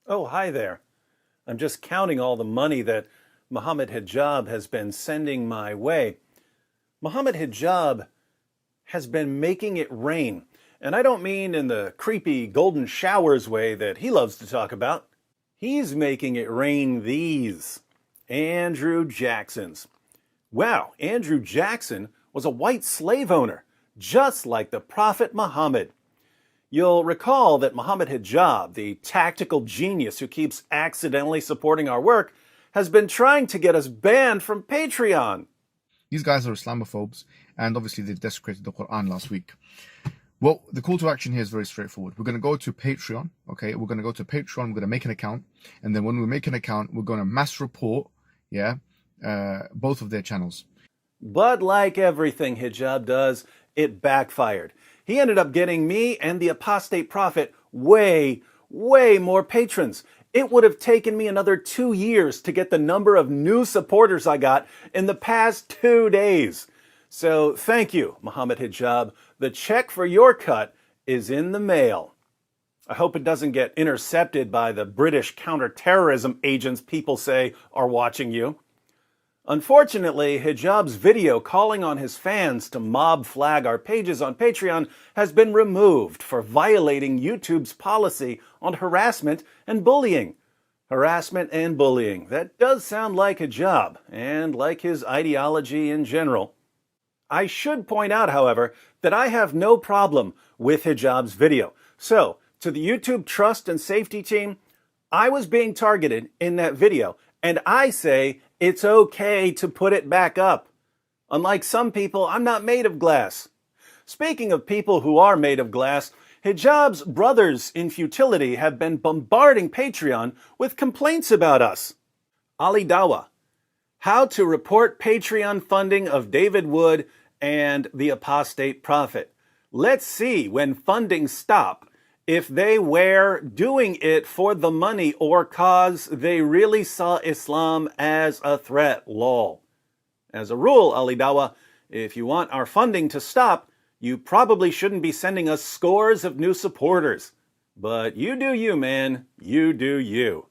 Oh, hi there. I'm just counting all the money that Mohammed Hijab has been sending my way. Mohammed Hijab has been making it rain. And I don't mean in the creepy golden showers way that he loves to talk about. He's making it rain these Andrew Jacksons. Wow, Andrew Jackson was a white slave owner, just like the Prophet Muhammad. You'll recall that Mohammed Hijab, the tactical genius who keeps accidentally supporting our work, has been trying to get us banned from Patreon. These guys are Islamophobes, and obviously they desecrated the Quran last week. Well, the call to action here is very straightforward. We're going to go to Patreon, okay? We're going to go to Patreon, we're going to make an account, and then when we make an account, we're going to mass report, both of their channels. But like everything Hijab does, it backfired. He ended up getting me and the apostate prophet way more patrons. It would have taken me another 2 years to get the number of new supporters I got in the past 2 days. So thank you, Mohammed Hijab. The check for your cut is in the mail. I hope it doesn't get intercepted by the British counterterrorism agents people say are watching you. Unfortunately, Hijab's video calling on his fans to mob flag our pages on Patreon has been removed for violating YouTube's policy on harassment and bullying. Harassment and bullying. That does sound like Hijab, and like his ideology in general. I should point out, however, that I have no problem with Hijab's video. So, to the YouTube trust and safety team, I was being targeted in that video, and I say it's okay to put it back up. Unlike some people, I'm not made of glass. Speaking of people who are made of glass, Hijab's brothers in futility have been bombarding Patreon with complaints about us. Ali Dawa, how to report Patreon funding of David Wood and the apostate prophet. Let's see when funding stop if they were doing it for the money or cause they really saw Islam as a threat, lol. As a rule, Ali Dawa, if you want our funding to stop, you probably shouldn't be sending us scores of new supporters. But you do you, man. You do you.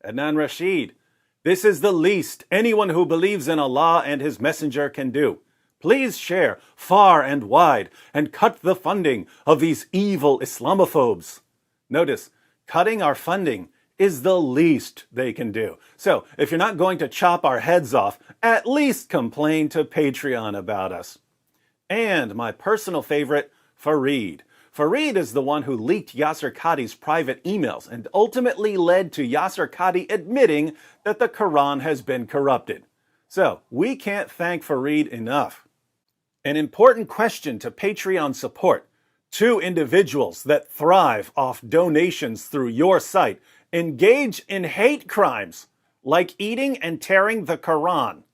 Adnan Rashid, this is the least anyone who believes in Allah and His Messenger can do. Please share far and wide and cut the funding of these evil Islamophobes. Notice, cutting our funding is the least they can do. So, if you're not going to chop our heads off, at least complain to Patreon about us. And my personal favorite, Farid. Farid is the one who leaked Yasser Qadhi's private emails and ultimately led to Yasser Qadhi admitting that the Quran has been corrupted. So, we can't thank Farid enough. An important question to Patreon support. 2 individuals that thrive off donations through your site engage in hate crimes, like eating and tearing the Quran.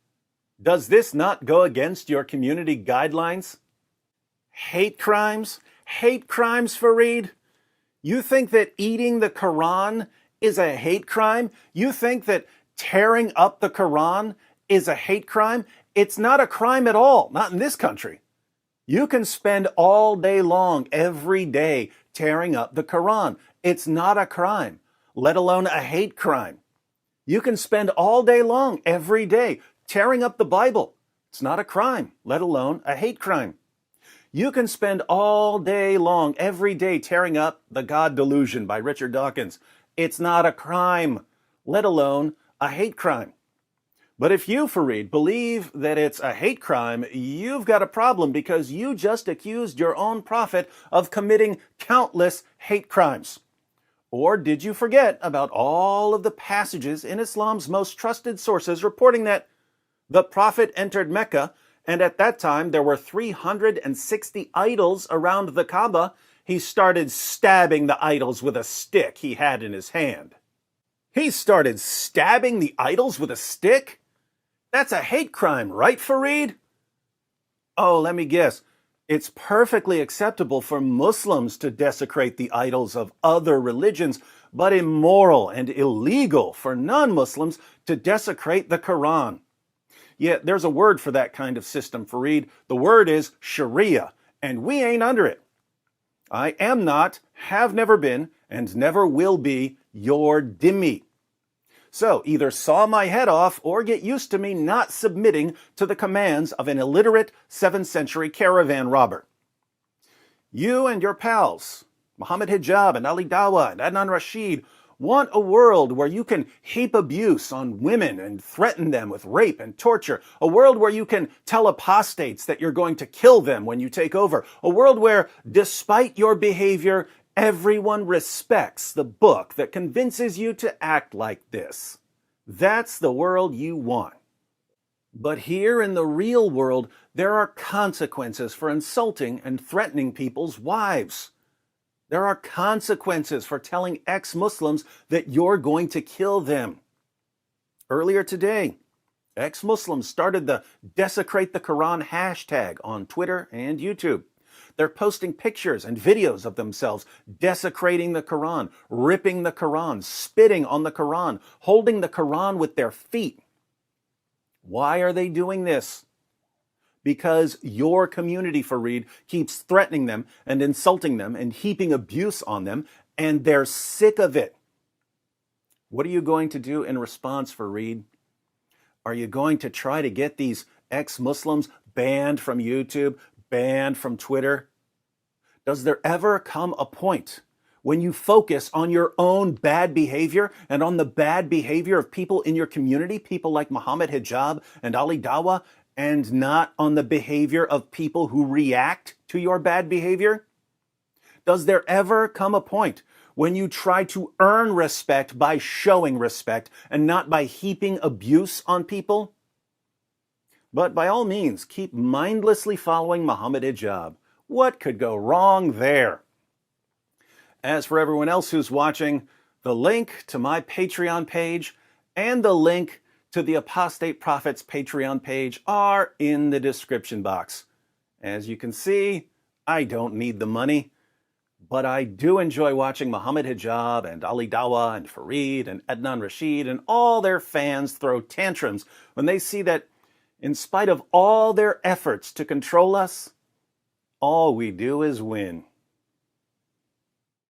Does this not go against your community guidelines? Hate crimes? Hate crimes, Farid? You think that eating the Quran is a hate crime? You think that tearing up the Quran is a hate crime? It's not a crime at all, not in this country. You can spend all day long, every day, tearing up the Quran. It's not a crime, let alone a hate crime. You can spend all day long, every day, tearing up the Bible. It's not a crime, let alone a hate crime. You can spend all day long, every day, tearing up The God Delusion by Richard Dawkins. It's not a crime, let alone a hate crime. But if you, Farid, believe that it's a hate crime, you've got a problem because you just accused your own prophet of committing countless hate crimes. Or did you forget about all of the passages in Islam's most trusted sources reporting that the prophet entered Mecca, and at that time there were 360 idols around the Kaaba? He started stabbing the idols with a stick he had in his hand. He started stabbing the idols with a stick? That's a hate crime, right, Farid? Oh, let me guess. It's perfectly acceptable for Muslims to desecrate the idols of other religions, but immoral and illegal for non-Muslims to desecrate the Quran. Yet there's a word for that kind of system, Farid. The word is Sharia, and we ain't under it. I am not, have never been, and never will be You're dhimmi. So either saw my head off or get used to me not submitting to the commands of an illiterate 7th century caravan robber. You and your pals, Muhammad Hijab and Ali Dawah and Adnan Rashid, want a world where you can heap abuse on women and threaten them with rape and torture. A world where you can tell apostates that you're going to kill them when you take over. A world where, despite your behavior, everyone respects the book that convinces you to act like this. That's the world you want. But here in the real world, there are consequences for insulting and threatening people's wives. There are consequences for telling ex-Muslims that you're going to kill them. Earlier today, ex-Muslims started the Desecrate the Quran hashtag on Twitter and YouTube. They're posting pictures and videos of themselves desecrating the Quran, ripping the Quran, spitting on the Quran, holding the Quran with their feet. Why are they doing this? Because your community, Farid, keeps threatening them and insulting them and heaping abuse on them, and they're sick of it. What are you going to do in response, Farid? Are you going to try to get these ex-Muslims banned from YouTube, banned from Twitter? Does there ever come a point when you focus on your own bad behavior and on the bad behavior of people in your community, people like Muhammad Hijab and Ali Dawah, and not on the behavior of people who react to your bad behavior? Does there ever come a point when you try to earn respect by showing respect and not by heaping abuse on people? But by all means, keep mindlessly following Muhammad Hijab. What could go wrong there? As for everyone else who's watching, the link to my Patreon page and the link to the Apostate Prophet's Patreon page are in the description box. As you can see, I don't need the money, but I do enjoy watching Muhammad Hijab and Ali Dawah and Farid and Adnan Rashid and all their fans throw tantrums when they see that, in spite of all their efforts to control us, all we do is win.